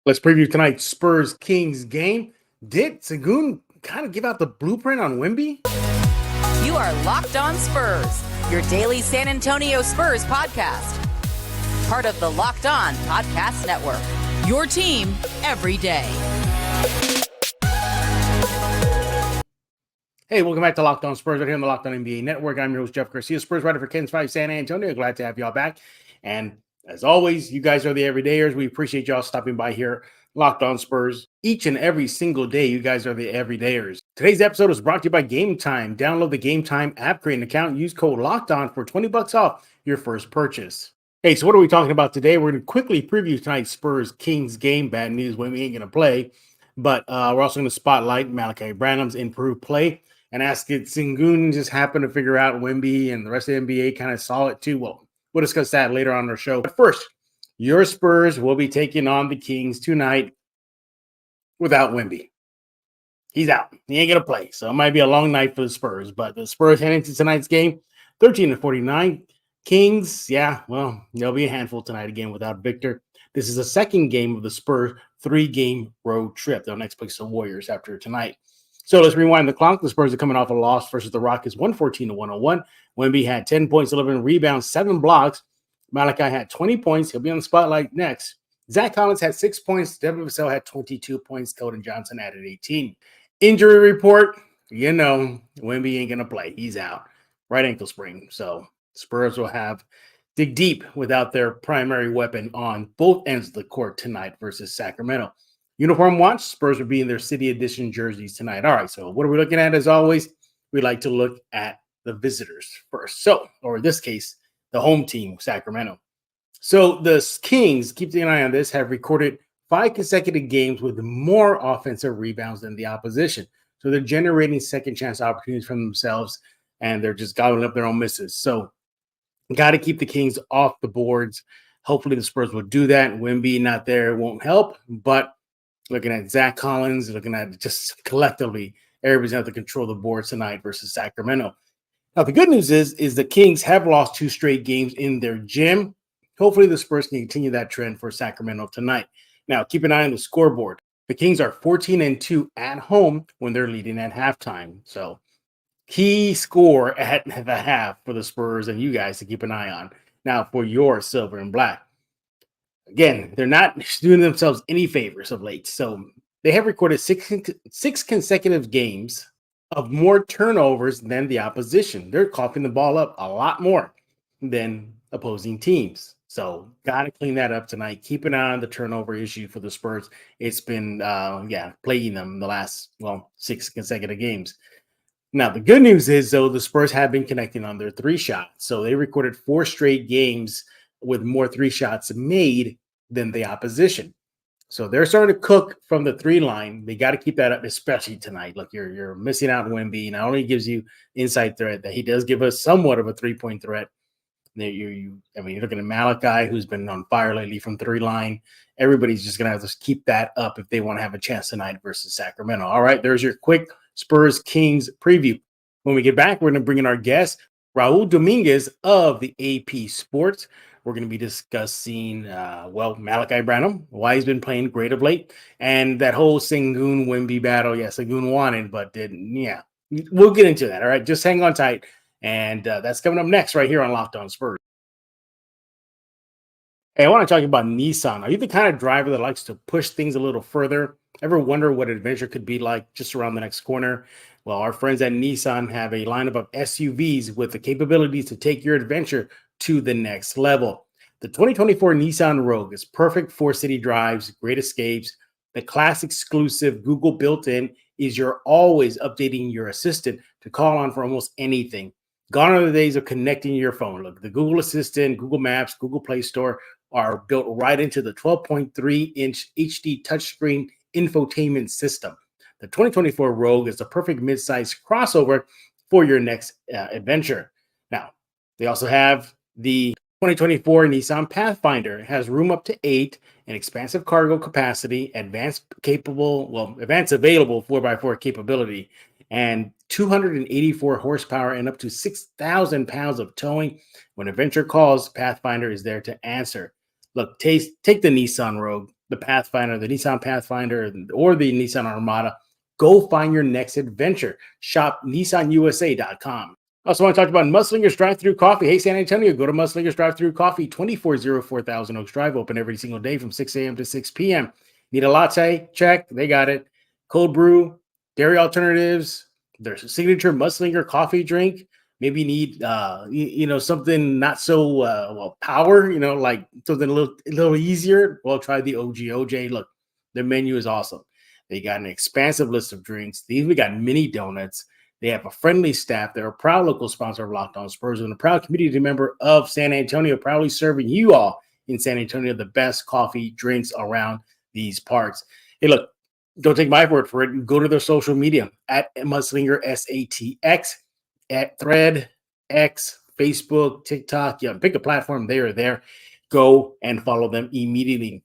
Let's preview tonight's Spurs Kings game. Did Sengun kind of give out the blueprint on Wemby? You are Locked On Spurs, your daily San Antonio Spurs podcast. Part of the Locked On Podcast Network, your team every day. Hey, welcome back to Locked On Spurs right here on the Locked On NBA Network. I'm your host, Jeff Garcia, Spurs writer for Ken's 5 San Antonio. Glad to have y'all back. And as always, you guys are the everydayers. We appreciate y'all stopping by here, Locked On Spurs. Each and every single day, you guys are the everydayers. Today's episode is brought to you by Game Time. Download the Game Time app, create an account, use code LOCKEDON for $20 off your first purchase. Hey, so what are we talking about today? We're going to quickly preview tonight's Spurs-Kings game. Bad news, Wemby ain't going to play. But we're also going to spotlight Malachi Branham's improved play and ask if Sengun just happened to figure out Wemby and the rest of the NBA kind of saw it too. Well, we'll discuss that later on our show. But first, your Spurs will be taking on the Kings tonight without Wemby. He's out. He ain't going to play. So it might be a long night for the Spurs. But the Spurs head into tonight's game, 13-49. Kings, yeah, well, they'll be a handful tonight again without Victor. This is the second game of the Spurs' 3-game road trip. They'll next play the Warriors after tonight. So let's rewind the clock. The Spurs are coming off a loss versus the Rockets, 114-101. Wemby had 10 points, 11 rebounds, 7 blocks. Malachi had 20 points. He'll be on the spotlight next. Zach Collins had 6 points. Devin Vassell had 22 points. Keldon Johnson added 18. Injury report, Wemby ain't going to play. He's out. Right ankle sprain. So Spurs will have dig deep without their primary weapon on both ends of the court tonight versus Sacramento. Uniform watch, Spurs will be in their City Edition jerseys tonight. All right, so what are we looking at? As always, we like to look at the visitors first. So, or in this case, the home team, Sacramento. So the Kings, keep an eye on this, have recorded 5 consecutive games with more offensive rebounds than the opposition. So they're generating second chance opportunities for themselves, and they're just gobbling up their own misses. So got to keep the Kings off the boards. Hopefully the Spurs will do that. Wemby not there won't help, but looking at Zach Collins, looking at just collectively, everybody's going to have to control the board tonight versus Sacramento. Now, the good news is the Kings have lost 2 straight games in their gym. Hopefully the Spurs can continue that trend for Sacramento tonight. Now, keep an eye on the scoreboard. The Kings are 14-2 at home when they're leading at halftime. So key score at the half for the Spurs and you guys to keep an eye on. Now, for your silver and black. Again, they're not doing themselves any favors of late. So they have recorded six consecutive games of more turnovers than the opposition. They're coughing the ball up a lot more than opposing teams. So got to clean that up tonight. Keep an eye on the turnover issue for the Spurs. It's been, plaguing them the last, 6 consecutive games. Now, the good news is, though, the Spurs have been connecting on their 3 shots. So they recorded 4 straight games with more 3 shots made than the opposition. So they're starting to cook from the 3 line. They got to keep that up, especially tonight. Look, you're missing out on Wemby. Not only gives you inside threat, that he does give us somewhat of a 3-point threat. You're looking at Malachi, who's been on fire lately from 3 line. Everybody's just going to have to keep that up if they want to have a chance tonight versus Sacramento. All right, there's your quick Spurs-Kings preview. When we get back, we're going to bring in our guest, Raul Dominguez of the AP Sports. We're going to be discussing, Malachi Branham, why he's been playing great of late, and that whole Sengun-Wemby battle. Yeah, Sengun wanted, but didn't. Yeah, we'll get into that. All right, just hang on tight. And that's coming up next right here on Locked On Spurs. Hey, I want to talk about Nissan. Are you the kind of driver that likes to push things a little further? Ever wonder what adventure could be like just around the next corner? Well, our friends at Nissan have a lineup of SUVs with the capabilities to take your adventure to the next level. The 2024 Nissan Rogue is perfect for city drives, great escapes. The class exclusive Google built-in is your always updating your assistant to call on for almost anything. Gone are the days of connecting your phone. Look, the Google Assistant, Google Maps, Google Play Store are built right into the 12.3-inch HD touchscreen infotainment system. The 2024 Rogue is the perfect mid-size crossover for your next adventure. Now, they also have the 2024 Nissan Pathfinder. It has room up to 8, an expansive cargo capacity, advanced available 4x4 capability, and 284 horsepower and up to 6,000 pounds of towing. When adventure calls, Pathfinder is there to answer. Look, take the Nissan Rogue. the Pathfinder, the Nissan Pathfinder, or the Nissan Armada, go find your next adventure. Shop NissanUSA.com. Also want to talk about Muslinger's Drive-Thru Coffee. Hey, San Antonio, go to Muslinger's Drive-Thru Coffee, 2404 Thousand Oaks Drive, open every single day from 6 a.m. to 6 p.m. Need a latte? Check. They got it. Cold brew, dairy alternatives. There's a signature Muslinger coffee drink. Maybe you need, something not so power, like something a little easier. Well, try the OJ. Look, the menu is awesome. They got an expansive list of drinks. They even got mini donuts. They have a friendly staff. They're a proud local sponsor of Locked On Spurs and a proud community member of San Antonio, proudly serving you all in San Antonio the best coffee drinks around these parts. Hey, look, don't take my word for it. Go to their social media at Muslinger SATX, at Thread, X, Facebook, TikTok. Yeah, pick a platform. They are there. Go and follow them immediately.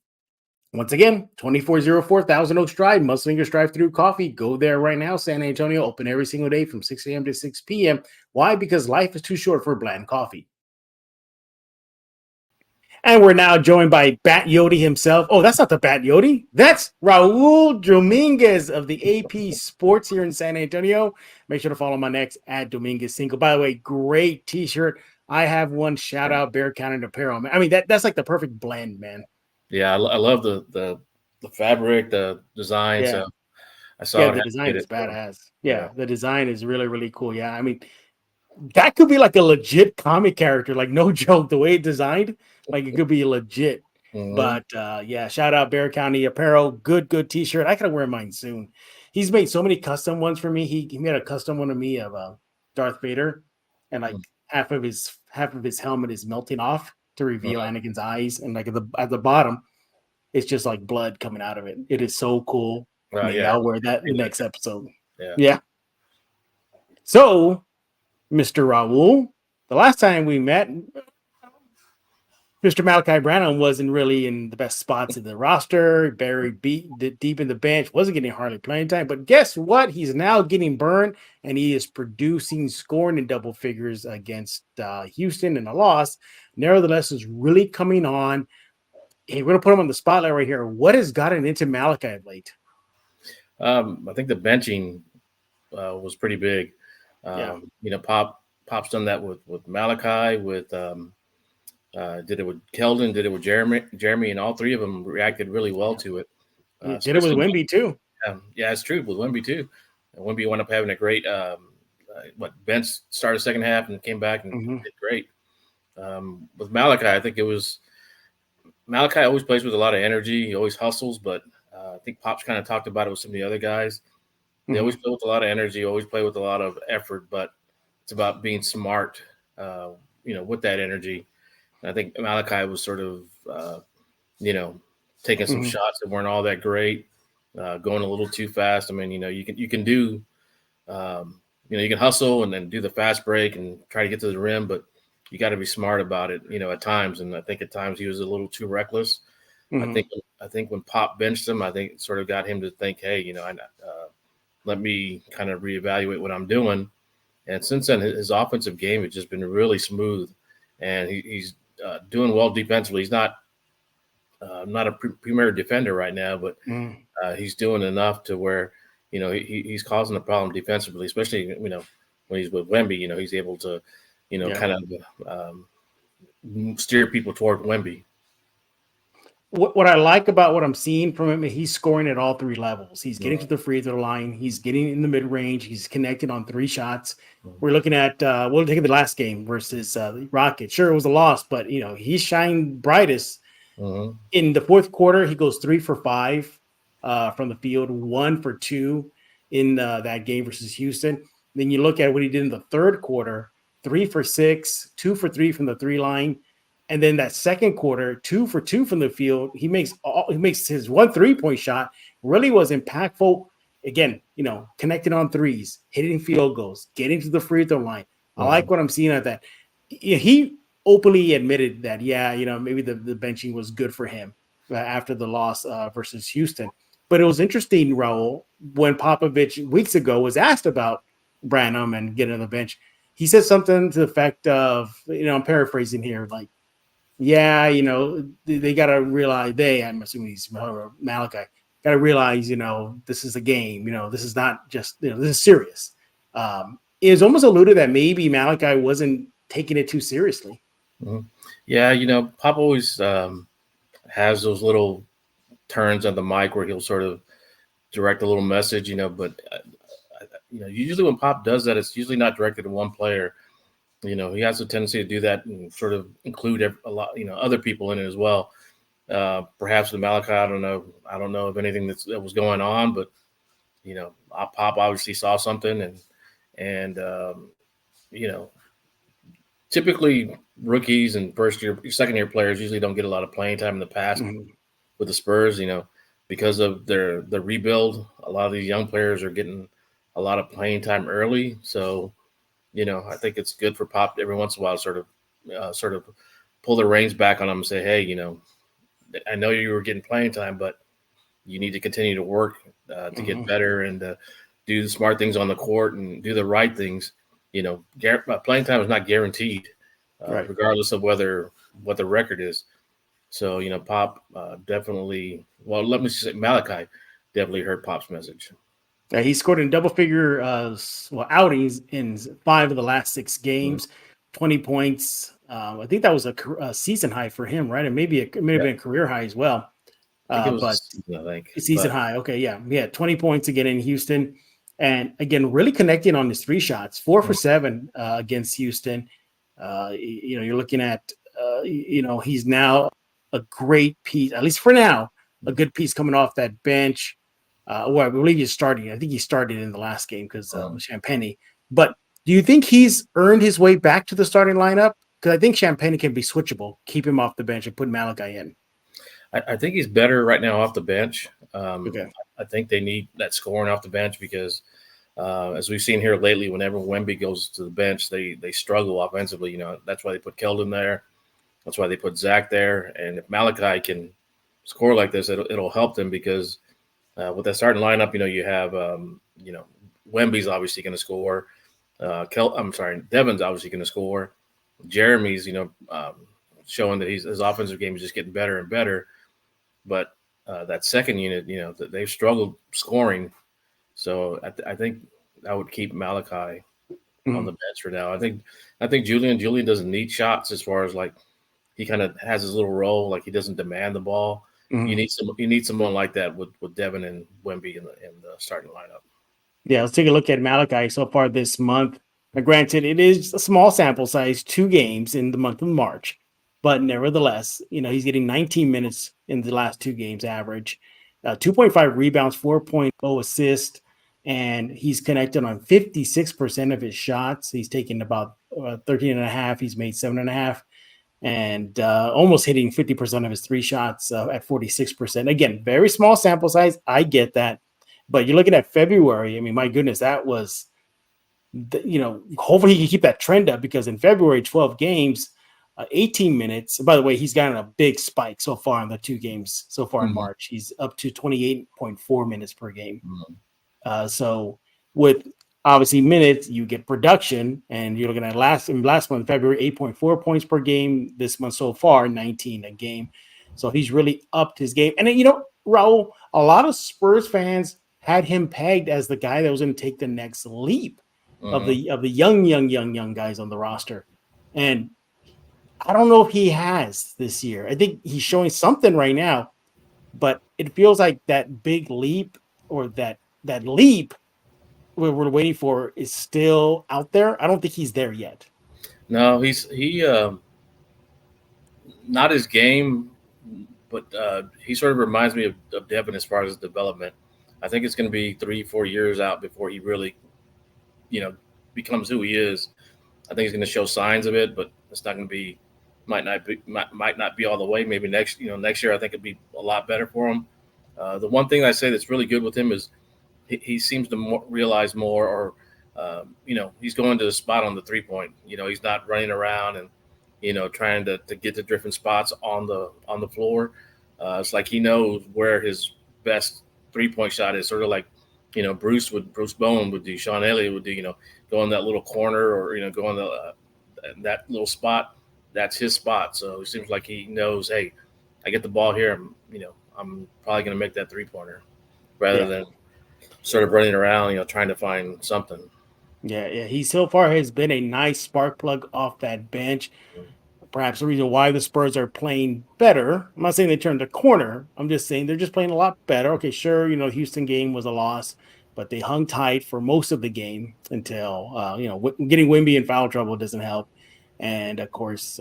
Once again, 2404 Thousand Oaks Drive, Muslinger's Drive-Thru Coffee. Go there right now. San Antonio, open every single day from 6 a.m. to 6 p.m. Why? Because life is too short for bland coffee. And we're now joined by Bat Yodi himself. Oh, that's not the Bat Yodi. That's Raul Dominguez of the AP Sports here in San Antonio. Make sure to follow my next at Dominguez Single. By the way, great t-shirt. I have one. Shout out Bear County Apparel. I mean, that's like the perfect blend, man. Yeah, I love the fabric, the design. Yeah. So I saw the design is badass. Yeah, the design is really, really cool. Yeah, I mean, that could be like a legit comic character, like no joke. The way it's designed, like it could be legit. Mm-hmm. But yeah, shout out Bear County Apparel. Good t-shirt. I gotta wear mine soon. He's made so many custom ones for me. He made a custom one of me of Darth Vader, and like half of his helmet is melting off to reveal Anakin's eyes, and like at the bottom, it's just like blood coming out of it. It is so cool. Maybe I'll wear that in the next episode. Yeah. So, Mr. Raul, the last time we met, Mr. Malachi Branham wasn't really in the best spots in the roster, buried deep in the bench, wasn't getting hardly playing time. But guess what? He's now getting burned, and he is producing, scoring in double figures against Houston in a loss. Nevertheless, is really coming on. Hey, we're going to put him on the spotlight right here. What has gotten into Malachi of late? I think the benching was pretty big. Pop's done that with Malachi, did it with Keldon, did it with Jeremy, and all three of them reacted really well to it. Did it with Wemby too. Yeah, it's true, with Wemby too. And Wemby wound up having a great bench started second half and came back and did great. With Malachi, I think Malachi always plays with a lot of energy. He always hustles, but I think Pop's kind of talked about it with some of the other guys. They always play with a lot of energy, always play with a lot of effort, but it's about being smart, with that energy. And I think Malachi was sort of, taking some shots that weren't all that great, going a little too fast. I mean, you can do, you can hustle and then do the fast break and try to get to the rim, but you got to be smart about it, at times. And I think at times he was a little too reckless. I think when Pop benched him, I think it sort of got him to think, hey, let me kind of reevaluate what I'm doing. And since then, his offensive game has just been really smooth, and he's doing well defensively. He's not a premier defender right now, but he's doing enough to where he's causing a problem defensively, especially when he's with Wemby. He's able to kind of steer people toward Wemby. What I like about what I'm seeing from him, he's scoring at all three levels. He's getting to the free throw line. He's getting in the mid range. He's connected on three shots. We're looking at we'll take the last game versus the Rockets. Sure, it was a loss, but he shined brightest in the fourth quarter. He goes 3 for 5 from the field, 1 for 2 in that game versus Houston. Then you look at what he did in the third quarter: 3 for 6, 2 for 3 from the 3 line. And then that second quarter, 2 for 2 from the field, he makes his 1 3-point shot. Really was impactful. Again, connecting on threes, hitting field goals, getting to the free throw line. I like what I'm seeing at that. He openly admitted that, maybe the benching was good for him after the loss versus Houston. But it was interesting, Raul, when Popovich weeks ago was asked about Branham and getting on the bench. He said something to the effect of, I'm paraphrasing here, like, Yeah, they got to realize I'm assuming he's Malachi, got to realize, this is a game, this is not just, this is serious. It was almost alluded that maybe Malachi wasn't taking it too seriously. Mm-hmm. Yeah, Pop always has those little turns on the mic where he'll sort of direct a little message, but usually when Pop does that, it's usually not directed to one player. He has a tendency to do that and sort of include a lot, other people in it as well. Perhaps with Malachi, I don't know of anything that was going on, but Pop obviously saw something, and typically rookies and second year players usually don't get a lot of playing time in the past with the Spurs. Because of their rebuild, a lot of these young players are getting a lot of playing time early. So, I think it's good for Pop every once in a while to sort of pull the reins back on them and say, hey, I know you were getting playing time, but you need to continue to work to get better and do the smart things on the court and do the right things. Playing time is not guaranteed, right, regardless of what the record is. So, Pop definitely – well, let me say Malachi definitely heard Pop's message. He scored in double-figure outings in 5 of the last 6 games, 20 points. I think that was a season high for him, right? And it may have been a career high as well. Season high. Okay, yeah. 20 points again in Houston. And again, really connecting on his 3 shots, 4 for 7 against Houston. You're looking at, he's now a great piece, at least for now, a good piece coming off that bench. I believe he's starting. I think he started in the last game because Champagne. But do you think he's earned his way back to the starting lineup? Because I think Champagne can be switchable, keep him off the bench and put Malachi in. I think he's better right now off the bench. Okay. I think they need that scoring off the bench because, as we've seen here lately, whenever Wemby goes to the bench, they struggle offensively. That's why they put Keldon there. That's why they put Zach there. And if Malachi can score like this, it'll help them because with that starting lineup, you have, Wemby's obviously going to score. Devin's obviously going to score. Jeremy's, showing that his offensive game is just getting better and better. But that second unit, they've struggled scoring. So I think I would keep Malachi on the bench for now. I think Julian doesn't need shots as far as like he kind of has his little role, like he doesn't demand the ball. You need someone like that with Devin and Wemby in the starting lineup. Yeah, let's take a look at Malachi so far this month. Now, granted, it is a small sample size, 2 games in the month of March, but nevertheless, he's getting 19 minutes in the last 2 games average, 2.5 rebounds, 4.0 assists, and he's connected on 56% of his shots. He's taken about 13.5. He's made 7.5. And almost hitting 50% of his 3 shots at 46%. Again, very small sample size. I get that. But you're looking at February. I mean, my goodness, that was, hopefully he can keep that trend up because in February, 12 games, 18 minutes. By the way, he's gotten a big spike so far in the 2 games so far in March. He's up to 28.4 minutes per game. So with obviously minutes, you get production, and you're looking at last month, February, 8.4 points per game. This month so far, 19 a game. So he's really upped his game. And then, Raul, a lot of Spurs fans had him pegged as the guy that was going to take the next leap of the young guys on the roster. And I don't know if he has this year. I think he's showing something right now, but it feels like that big leap or that leap we're waiting for is still out there. I don't think he's there yet. No, he not his game, but he sort of reminds me of Devin as far as his development. I think it's going to be 3-4 years out before he really, becomes who he is. I think he's going to show signs of it, but it's not going to be, might not be all the way. Maybe next year, I think it'd be a lot better for him. The one thing I say that's really good with him is he seems to realize more, or he's going to the spot on the 3-point. He's not running around and trying to get to different spots on the floor. It's like he knows where his best 3-point shot is. Sort of like Bruce Bowen would do, Sean Elliott would do. Go in that little corner, or go in that little spot. that's his spot. So it seems like he knows, hey, I get the ball here. I'm probably going to make that 3-pointer rather than sort of running around, trying to find something. Yeah. He so far has been a nice spark plug off that bench. Perhaps the reason why the Spurs are playing better. I'm not saying they turned a corner. I'm just saying they're just playing a lot better. Okay, sure, the Houston game was a loss, but they hung tight for most of the game until, getting Wemby in foul trouble doesn't help. And of course,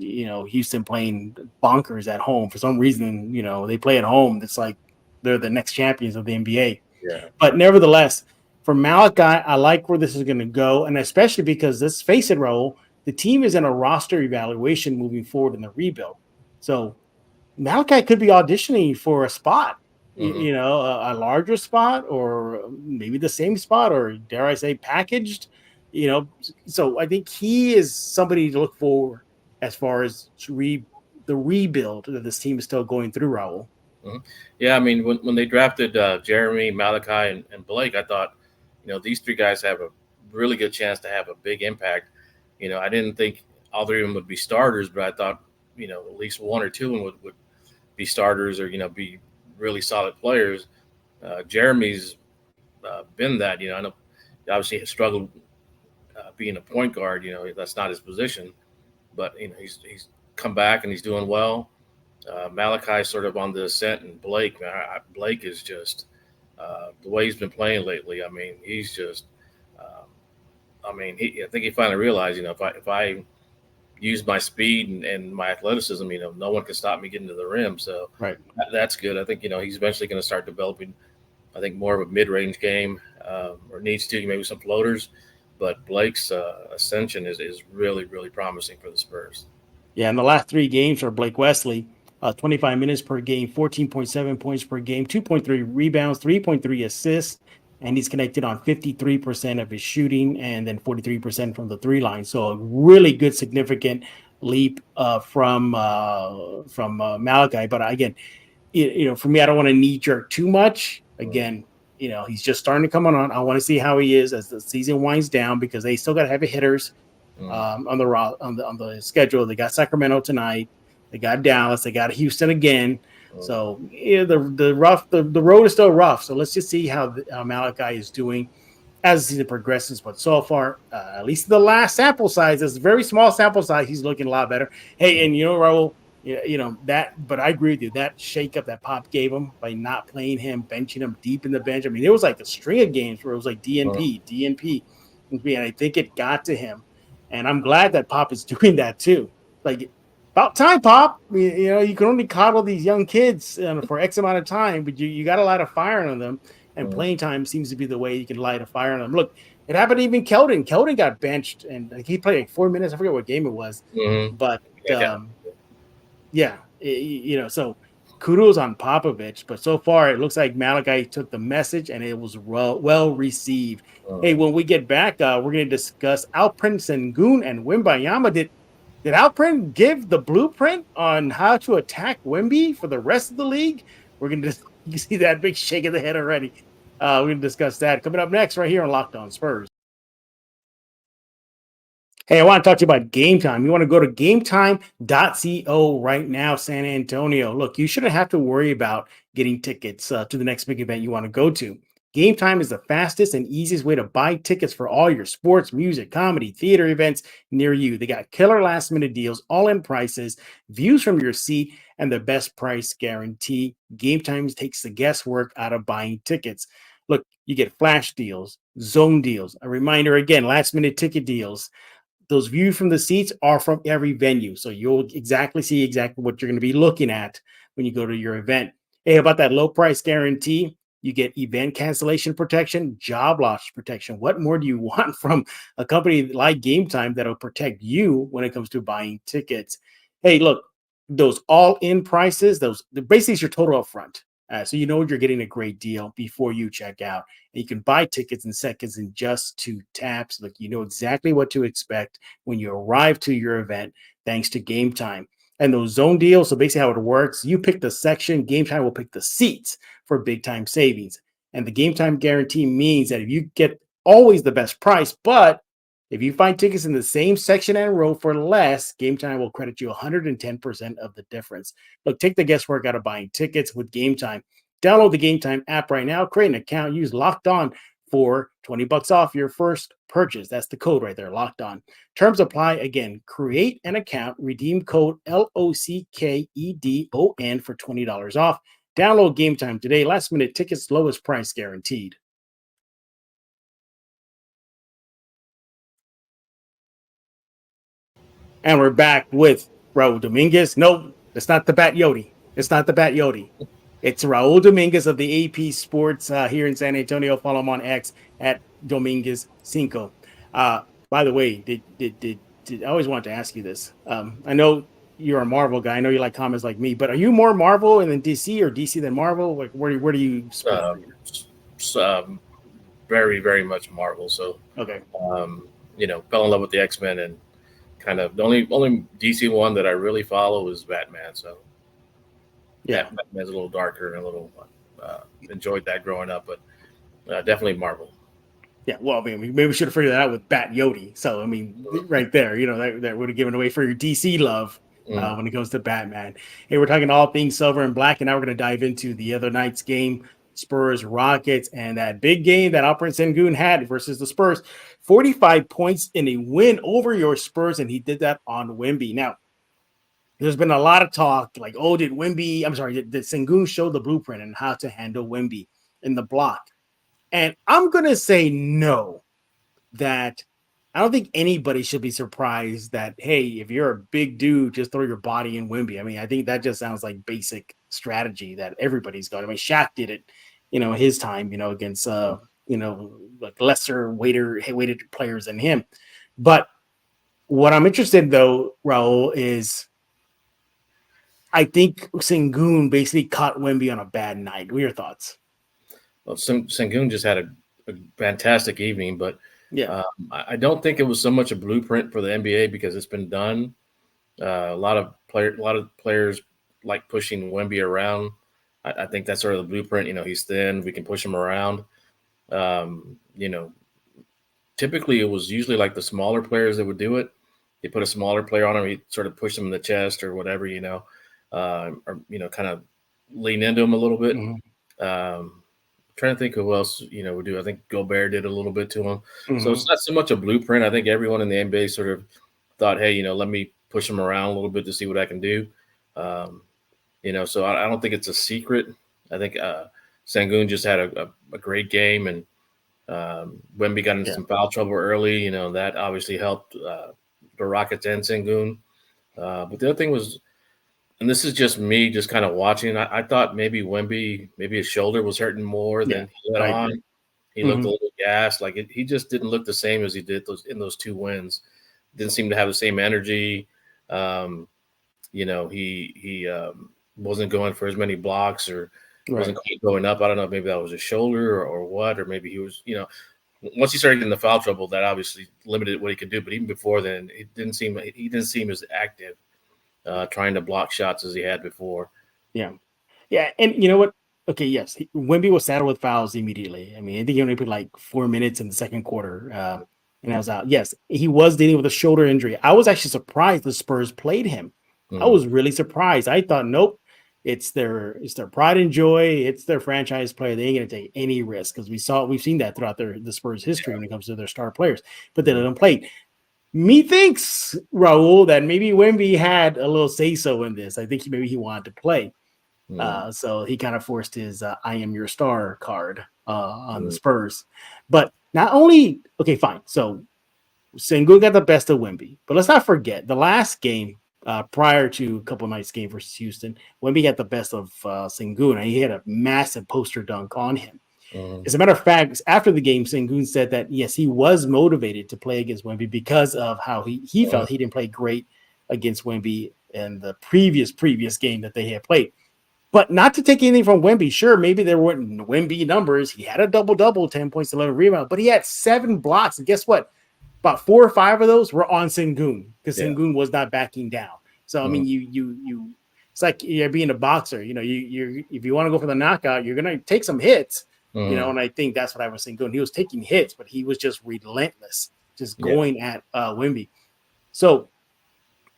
Houston playing bonkers at home. For some reason, they play at home. It's like they're the next champions of the NBA. Yeah. But nevertheless, for Malachi, I like where this is going to go. And especially because, let's face it, Raul, the team is in a roster evaluation moving forward in the rebuild. So Malachi could be auditioning for a spot, a larger spot, or maybe the same spot, or dare I say packaged, So I think he is somebody to look for as far as the rebuild that this team is still going through, Raul. Yeah, I mean, when they drafted Jeremy, Malachi, and Blake, I thought, these 3 guys have a really good chance to have a big impact. I didn't think all 3 of them would be starters, but I thought, at least 1 or 2 of them would be starters or, be really solid players. Jeremy's been that, I know obviously has struggled being a point guard, that's not his position, but, he's come back and he's doing well. Malachi sort of on the ascent, and Blake is just the way he's been playing lately. I mean, he's just I think he finally realized, if I use my speed and my athleticism, no one can stop me getting to the rim. So that's good. I think, he's eventually going to start developing, I think, more of a mid-range game, or needs to, maybe some floaters. But Blake's ascension is really, really promising for the Spurs. Yeah, in the last 3 games for Blake Wesley, 25 minutes per game, 14.7 points per game, 2.3 rebounds, 3.3 assists, and he's connected on 53% of his shooting and then 43% from the 3 line. So a really good, significant leap from Malachi. But again, for me, I don't want to knee jerk too much. Again, he's just starting to come on. I want to see how he is as the season winds down, because they still got to have hitters on the schedule. They got Sacramento tonight. They got Dallas. They got Houston again. So the road is still rough. So let's just see how Malachi is doing as the season progresses. But so far, at least the last sample size, it's a very small sample size, he's looking a lot better. Hey, and Raul, that. But I agree with you. That shakeup that Pop gave him by not playing him, benching him deep in the bench. I mean, there was like a string of games where it was like DNP, and I think it got to him. And I'm glad that Pop is doing that too. Like, about time, Pop. You can only coddle these young kids for X amount of time, but you got to light a fire on them, and playing time seems to be the way you can light a fire on them. Look, it happened to even Keldon. Keldon got benched, and he played like 4 minutes. I forget what game it was, but so kudos on Popovich. But so far, it looks like Malachi took the message, and it was well received. Hey, when we get back, we're going to discuss Alperen, Sengun, and Wembanyama. Did Alperen give the blueprint on how to attack Wemby for the rest of the league? We're going to you see that big shake of the head already. We're going to discuss that coming up next right here on Locked On Spurs. Hey, I want to talk to you about Game Time. You want to go to gametime.co right now, San Antonio. Look, you shouldn't have to worry about getting tickets to the next big event you want to go to. Game Time is the fastest and easiest way to buy tickets for all your sports, music, comedy, theater events near you. They got killer last-minute deals, all-in prices, views from your seat, and the best price guarantee. Game Time takes the guesswork out of buying tickets. Look, you get flash deals, zone deals. A reminder again, last-minute ticket deals. Those views from the seats are from every venue, so you'll see exactly what you're going to be looking at when you go to your event. Hey, about that low price guarantee? You get event cancellation protection, job loss protection. What more do you want from a company like Game Time that'll protect you when it comes to buying tickets? Hey, look, those all-in prices, basically is your total upfront. So you know you're getting a great deal before you check out. And you can buy tickets in seconds in just 2 taps. Look, you know exactly what to expect when you arrive to your event thanks to Game Time. And those zone deals, so basically how it works, you pick the section, Game Time will pick the seats for big time savings. And the Game Time guarantee means that if you get always the best price, but If you find tickets in the same section and row for less, Game Time will credit you 110% of the difference. Look, take the guesswork out of buying tickets with Game Time. Download the Game Time app right now, create an account, use Locked On for $20 off your first purchase. That's the code right there, Locked On. Terms apply. Again, create an account, redeem code LOCKEDON for $20 off. Download Game Time today. Last minute tickets, lowest price guaranteed. And we're back with Raul Dominguez. No, it's not the Bat Yodi. It's not the Bat Yodi. It's Raul Dominguez of the AP Sports here in San Antonio. Follow him on X at Dominguez5. By the way, did I always wanted to ask you this. I know you're a Marvel guy. I know you like comics like me, but are you more Marvel and then DC or DC than Marvel? Like where do you very, very much Marvel. So okay. Fell in love with the X-Men, and kind of the only DC one that I really follow is Batman. So yeah, Batman's a little darker and a little enjoyed that growing up, but definitely Marvel. Yeah, well, I mean, maybe we should have figured that out with Bat Yodi. So, I mean, right there, that would have given away for your DC love when it goes to Batman. Hey, we're talking all things silver and black, and now we're going to dive into the other night's game, Spurs Rockets, and that big game that Alperen Sengun had versus the Spurs. 45 points in a win over your Spurs, and he did that on Wemby. Now, there's been a lot of talk like, did Sengun show the blueprint and how to handle Wemby in the block? And I'm going to say no, that I don't think anybody should be surprised that, hey, if you're a big dude, just throw your body in Wemby. I mean, I think that just sounds like basic strategy that everybody's got. I mean, Shaq did it, his time, against, like lesser weighted players than him. But what I'm interested in, though, Raul, is I think Sengun basically caught Wemby on a bad night. What are your thoughts? Well, Sengun just had a fantastic evening, but yeah, I don't think it was so much a blueprint for the NBA because it's been done. A lot of players like pushing Wemby around. I think that's sort of the blueprint. He's thin, we can push him around. Typically it was usually like the smaller players that would do it. They put a smaller player on him, he sort of push him in the chest or whatever, or kind of lean into him a little bit. Mm-hmm. Trying to think who else, would do. I think Gobert did a little bit to him. Mm-hmm. So it's not so much a blueprint. I think everyone in the NBA sort of thought, hey, let me push him around a little bit to see what I can do. So I don't think it's a secret. I think Sengun just had a great game, and Wemby got into some foul trouble early. That obviously helped the Rockets and Sengun. But the other thing was, and this is just me just kind of watching, I thought maybe Wemby, his shoulder was hurting more than he let on. He looked a little gassed. Like he just didn't look the same as he did in those two wins. Didn't seem to have the same energy. He wasn't going for as many blocks or wasn't going up. I don't know if maybe that was his shoulder or what, or maybe he was, once he started getting the foul trouble, that obviously limited what he could do. But even before then, he didn't seem as active. Trying to block shots as he had before. Yeah. And you know what? Okay, yes. Wemby was saddled with fouls immediately. I mean, I think he only played like 4 minutes in the second quarter, and I was out. Yes, he was dealing with a shoulder injury. I was actually surprised the Spurs played him. Mm-hmm. I was really surprised. I thought, nope, it's their pride and joy. It's their franchise player. They ain't going to take any risk because we've seen that throughout the Spurs history when it comes to their star players. But they let them play. Methinks, Raul, that maybe Wemby had a little say-so in this. I think he wanted to play. So he kind of forced his I am your star card on the Spurs. But not only – okay, fine. So Sengun got the best of Wemby. But let's not forget, the last game prior to a couple of nights' game versus Houston, Wemby got the best of Sengun. And he had a massive poster dunk on him. As a matter of fact, after the game, Sengun said that, yes, he was motivated to play against Wemby because of how he felt he didn't play great against Wemby in the previous game that they had played. But not to take anything from Wemby. Sure, maybe there weren't Wemby numbers. He had a double-double, 10 points, 11 rebounds, but he had 7 blocks. And guess what? About 4 or 5 of those were on Sengun because Sengun was not backing down. So, I mean, you it's like you're being a boxer. You if you want to go for the knockout, you're going to take some hits. And I think that's what I was saying. He was taking hits, but he was just relentless just going at Wemby. So,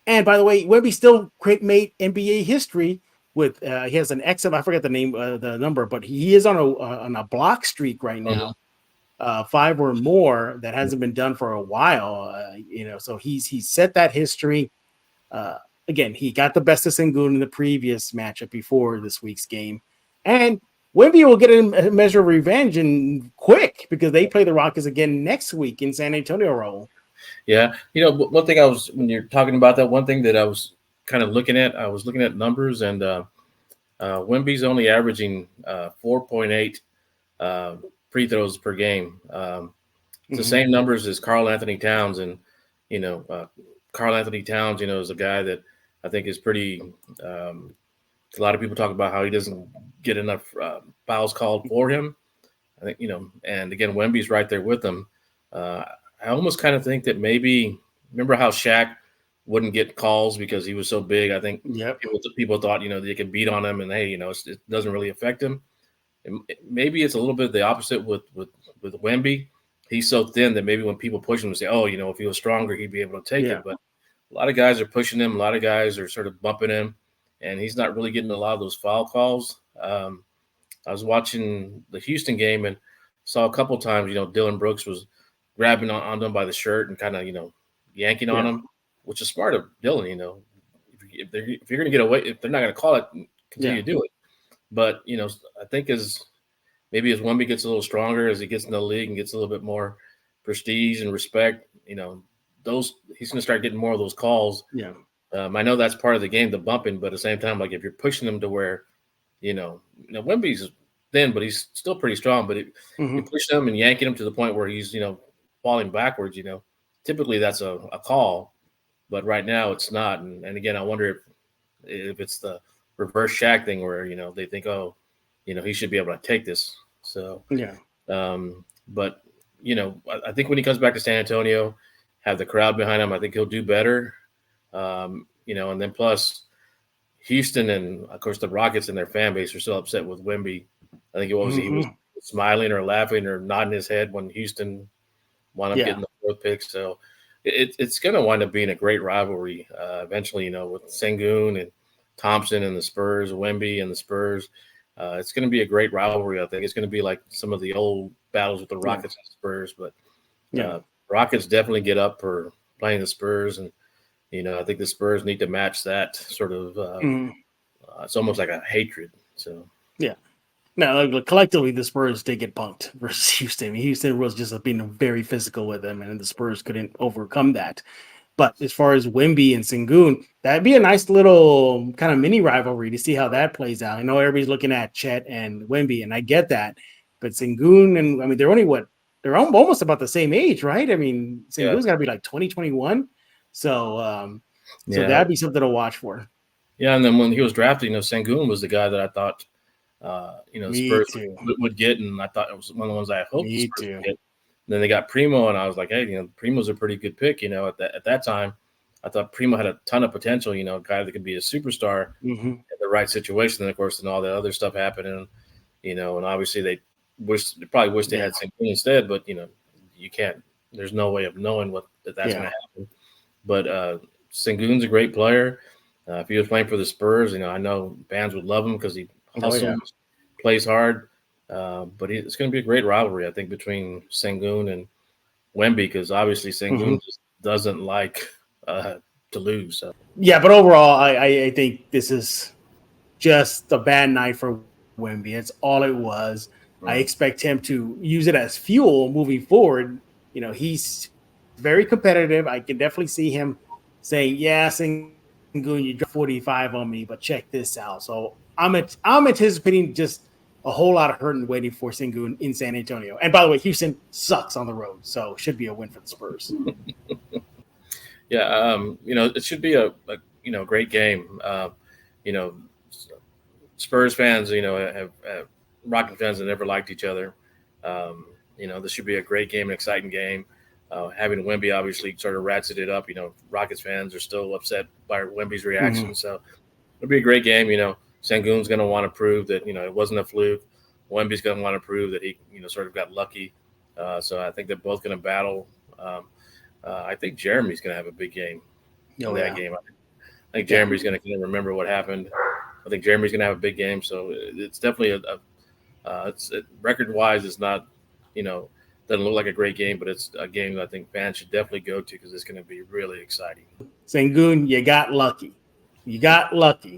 and by the way, Wemby still made NBA history with he has an X, I forget the name, the number, but he is on a block streak right now, 5 or more that hasn't been done for a while. So he's set that history. Again, he got the best of Sengun in the previous matchup before this week's game, and Wemby will get a measure of revenge and quick because they play the Rockets again next week in San Antonio. Raul. Yeah, one thing when you're talking about that, one thing that I was kind of looking at, I was looking at numbers, and Wemby's only averaging 4.8 free throws per game. It's the same numbers as Karl Anthony Towns, and Karl Anthony Towns, is a guy that I think is pretty. A lot of people talk about how he doesn't get enough fouls called for him. I think and again, Wemby's right there with him. I almost kind of think that maybe remember how Shaq wouldn't get calls because he was so big. I think people thought they could beat on him, and hey, it doesn't really affect him. Maybe it's a little bit the opposite with Wemby. He's so thin that maybe when people push him, they say, "Oh, if he was stronger, he'd be able to take it." But a lot of guys are pushing him. A lot of guys are sort of bumping him, and he's not really getting a lot of those foul calls. I was watching the Houston game and saw a couple times, Dylan Brooks was grabbing on them by the shirt and kind of, yanking on him, which is smart of Dylan, if you're going to get away, if they're not going to call it, continue to do it. But, I think as Wemby gets a little stronger, as he gets in the league and gets a little bit more prestige and respect, he's going to start getting more of those calls. Yeah. I know that's part of the game, the bumping, but at the same time, like if you're pushing them to where, Wemby's thin, but he's still pretty strong, but you push him and yanking him to the point where he's, falling backwards, typically that's a call, but right now it's not. And again, I wonder if it's the reverse Shaq thing where, they think, oh, he should be able to take this. So, but, I think when he comes back to San Antonio, have the crowd behind him, I think he'll do better. And then plus Houston and of course the Rockets and their fan base are still upset with Wemby. I think he was smiling or laughing or nodding his head when Houston wound up getting the 4th pick. So it's going to wind up being a great rivalry eventually, with Sengun and Thompson and the Spurs, Wemby and the Spurs. It's going to be a great rivalry. I think it's going to be like some of the old battles with the Rockets and Spurs, but Rockets definitely get up for playing the Spurs. And, I think the Spurs need to match that sort of, it's almost like a hatred. So, Now, collectively, the Spurs did get punked versus Houston. I mean, Houston was just being very physical with them, and the Spurs couldn't overcome that. But as far as Wemby and Sengun, that'd be a nice little kind of mini rivalry to see how that plays out. I know everybody's looking at Chet and Wemby, and I get that. But Sengun, and I mean, they're almost about the same age, right? I mean, Sengun's got to be like 2021. So that'd be something to watch for. Yeah, and then when he was drafted, Sengun was the guy that I thought Spurs would get, and I thought it was one of the ones I hoped the Spurs would get. And then they got Primo, and I was like, hey, Primo's a pretty good pick. At that time, I thought Primo had a ton of potential. A guy that could be a superstar in the right situation. And of course, then all the other stuff happened, and and obviously they probably wish they had Sengun instead, but you can't. There's no way of knowing that's going to happen. But Sengun's a great player. If he was playing for the Spurs, I know fans would love him because he hustles, plays hard. But it's going to be a great rivalry, I think, between Sengun and Wemby, because obviously Sengun just doesn't like to lose. So. Yeah, but overall, I think this is just a bad night for Wemby. It's all it was. I expect him to use it as fuel moving forward. He's very competitive. I can definitely see him saying, yeah, Sengun, you dropped 45 on me, but check this out. So I'm anticipating just a whole lot of hurt and waiting for Sengun in San Antonio. And by the way, Houston sucks on the road, so should be a win for the Spurs. It should be a great game. Spurs fans, have Rocket fans that never liked each other. This should be a great game, an exciting game. Having Wemby obviously sort of ratcheted it up. Rockets fans are still upset by Wemby's reaction. So it'll be a great game. Sengun's going to want to prove that, it wasn't a fluke. Wemby's going to want to prove that he, sort of got lucky. So I think they're both going to battle. I think Jeremy's going to have a big game in that game. I think Jeremy's going to remember what happened. I think Jeremy's going to have a big game. So it's definitely record-wise, it's not, doesn't look like a great game, but it's a game that I think fans should definitely go to because it's going to be really exciting. Sengun, you got lucky.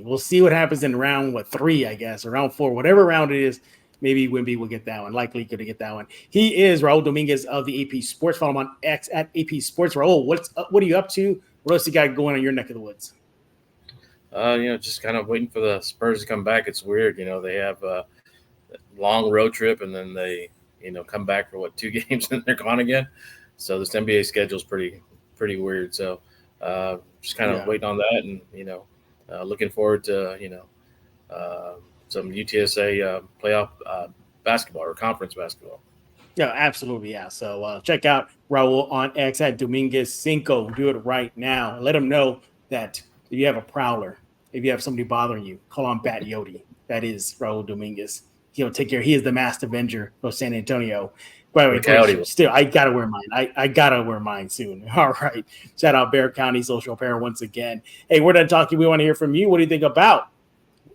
We'll see what happens in round 3, I guess, or round 4, whatever round it is. Maybe Wemby will get that one. Likely going to get that one. He is Raul Dominguez of the AP Sports. Follow him on X at AP Sports. Raul, what are you up to? What else you got going on your neck of the woods? Just kind of waiting for the Spurs to come back. It's weird. They have a long road trip and then they, come back for 2 games and they're gone again. So this NBA schedule is pretty weird. So just kind of waiting on that and, looking forward to, some UTSA playoff basketball or conference basketball. Yeah, absolutely. Yeah. So check out Raul on X at Dominguez Cinco. Do it right now. Let him know that if you have a prowler, if you have somebody bothering you, call on Bat Yodi. That is Raul Dominguez. He'll take care. He is the masked avenger of San Antonio. By the way, still, I got to wear mine. I got to wear mine soon. All right. Shout out Bear County Social Apparel once again. Hey, we're done talking. We want to hear from you. What do you think about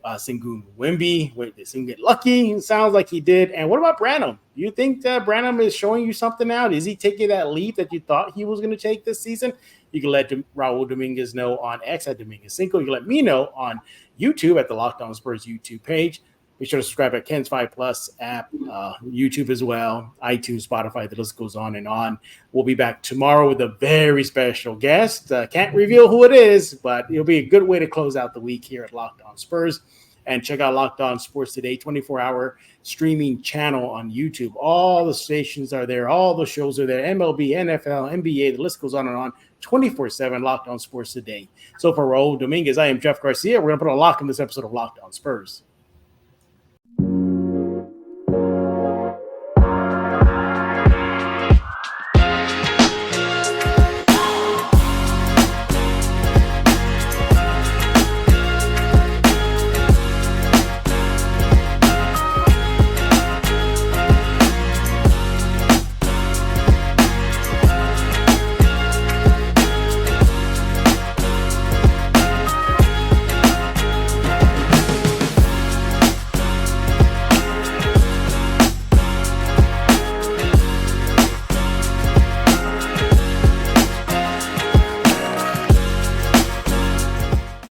Sengun Wemby? Did Sengun get lucky? It sounds like he did. And what about Branham? Do you think that Branham is showing you something out? Is he taking that leap that you thought he was going to take this season? You can let Raul Dominguez know on X at Dominguez Cinco. You can let me know on YouTube at the Locked On Spurs YouTube page. Be sure to subscribe at Ken's 5 Plus app, YouTube as well, iTunes, Spotify. The list goes on and on. We'll be back tomorrow with a very special guest. Can't reveal who it is, but it'll be a good way to close out the week here at Locked On Spurs. And check out Locked On Sports Today, 24-hour streaming channel on YouTube. All the stations are there. All the shows are there. MLB, NFL, NBA, the list goes on and on. 24/7 Locked On Sports Today. So for Raul Dominguez, I am Jeff Garcia. We're going to put a lock in this episode of Locked On Spurs.